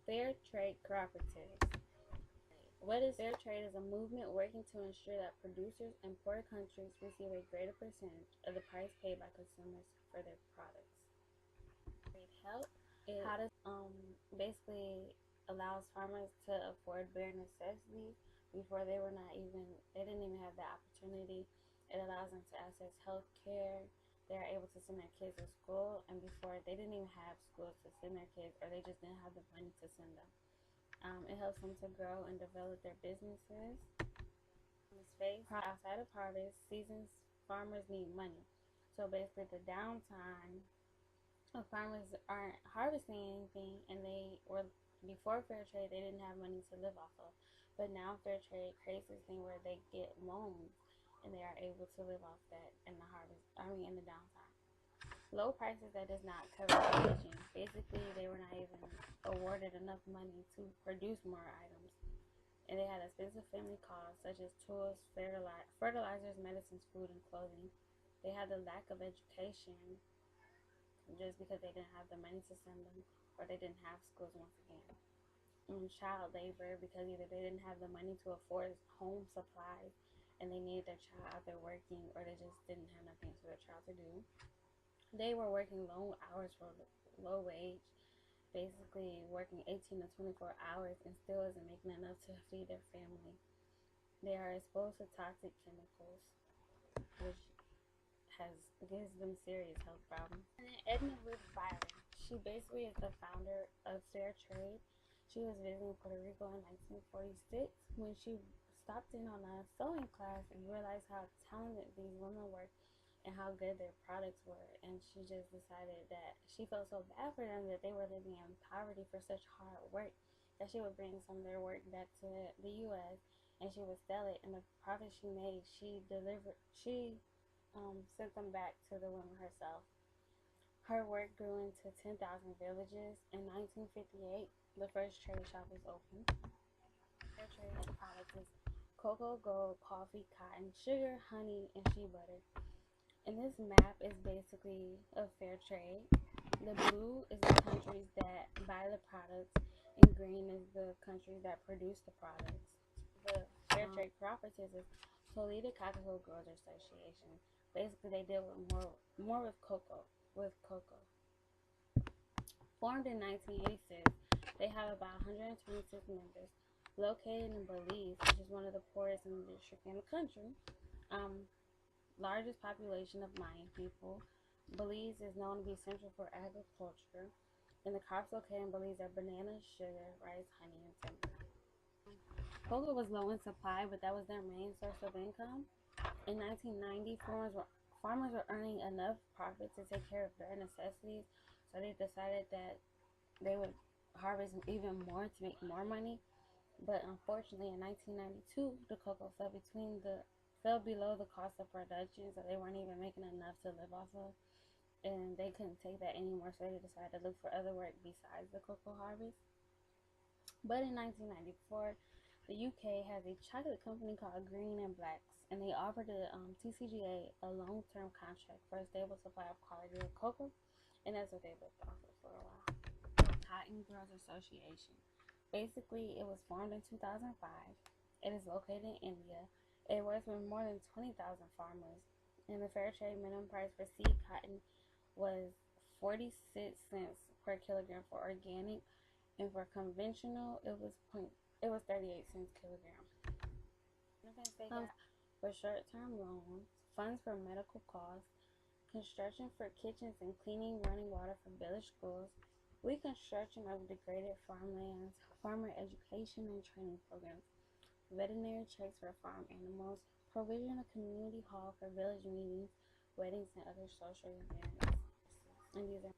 Fair trade cooperatives. What is fair trade is a movement working to ensure that producers in poor countries receive a greater percentage of the price paid by consumers for their products. Trade help it how does basically allows farmers to afford bare necessities before they didn't even have the opportunity. It allows them to access health care. They are able to send their kids to school, and before they didn't even have schools to send their kids, or they just didn't have the money to send them. It helps them to grow and develop their businesses. Space outside of harvest seasons, farmers need money. So basically, the downtime of farmers aren't harvesting anything, and they were before fair trade they didn't have money to live off of. But now fair trade creates this thing where they get loans, and they are able to live off that in the harvest. In the downtime. Low prices that does not cover inflation. Basically, they were not even awarded enough money to produce more items. And they had expensive family costs such as tools, fertilizers, medicines, food, and clothing. They had the lack of education just because they didn't have the money to send them, or they didn't have schools once again. And child labor, because either they didn't have the money to afford home supplies and they needed their child out there working, or they just didn't have nothing for their child to do. They were working long hours for low wage, basically working 18 to 24 hours and still isn't making enough to feed their family. They are exposed to toxic chemicals, which gives them serious health problems. And then Edna Ruth Byron, she basically is the founder of Fair Trade. She was visiting Puerto Rico in 1946 when she stopped in on a sewing class and realized how talented these women were and how good their products were. And she just decided that she felt so bad for them that they were living in poverty for such hard work that she would bring some of their work back to the U.S. and she would sell it. And the profit she made, she sent them back to the women herself. Her work grew into 10,000 villages. In 1958, the first trade shop was opened. Their trade products is cocoa, gold, coffee, cotton, sugar, honey, and shea butter. And this map is basically a fair trade. The blue is the countries that buy the products, and green is the countries that produce the products. The fair trade cooperatives is Toledo Cacao Growers Association. Basically, they deal with more with cocoa. Formed in 1986, they have about 126 members. Located in Belize, which is one of the poorest in the district in the country. Largest population of Mayan people. Belize is known to be central for agriculture, and the crops located in Belize are bananas, sugar, rice, honey, and timber. Cocoa was low in supply, but that was their main source of income. In 1990, farmers were earning enough profit to take care of their necessities, so they decided that they would harvest even more to make more money. But unfortunately, in 1992, the cocoa fell below the cost of production, so they weren't even making enough to live off of, and they couldn't take that anymore, so they decided to look for other work besides the cocoa harvest. But in 1994, the UK has a chocolate company called Green and Blacks, and they offered the TCGA a long-term contract for a stable supply of quality of cocoa, and that's what they lived off of for a while. Cotton Growers Association. Basically, it was formed in 2005. It is located in India. It works with more than 20,000 farmers, and the fair trade minimum price for seed cotton was 46 cents per kilogram for organic, and for conventional, it was 38 cents kilogram. For short-term loans, funds for medical costs, construction for kitchens and cleaning running water for village schools, reconstruction of degraded farmlands, farmer education and training programs, veterinary checks for farm animals, provision of community hall for village meetings, weddings, and other social events. And these are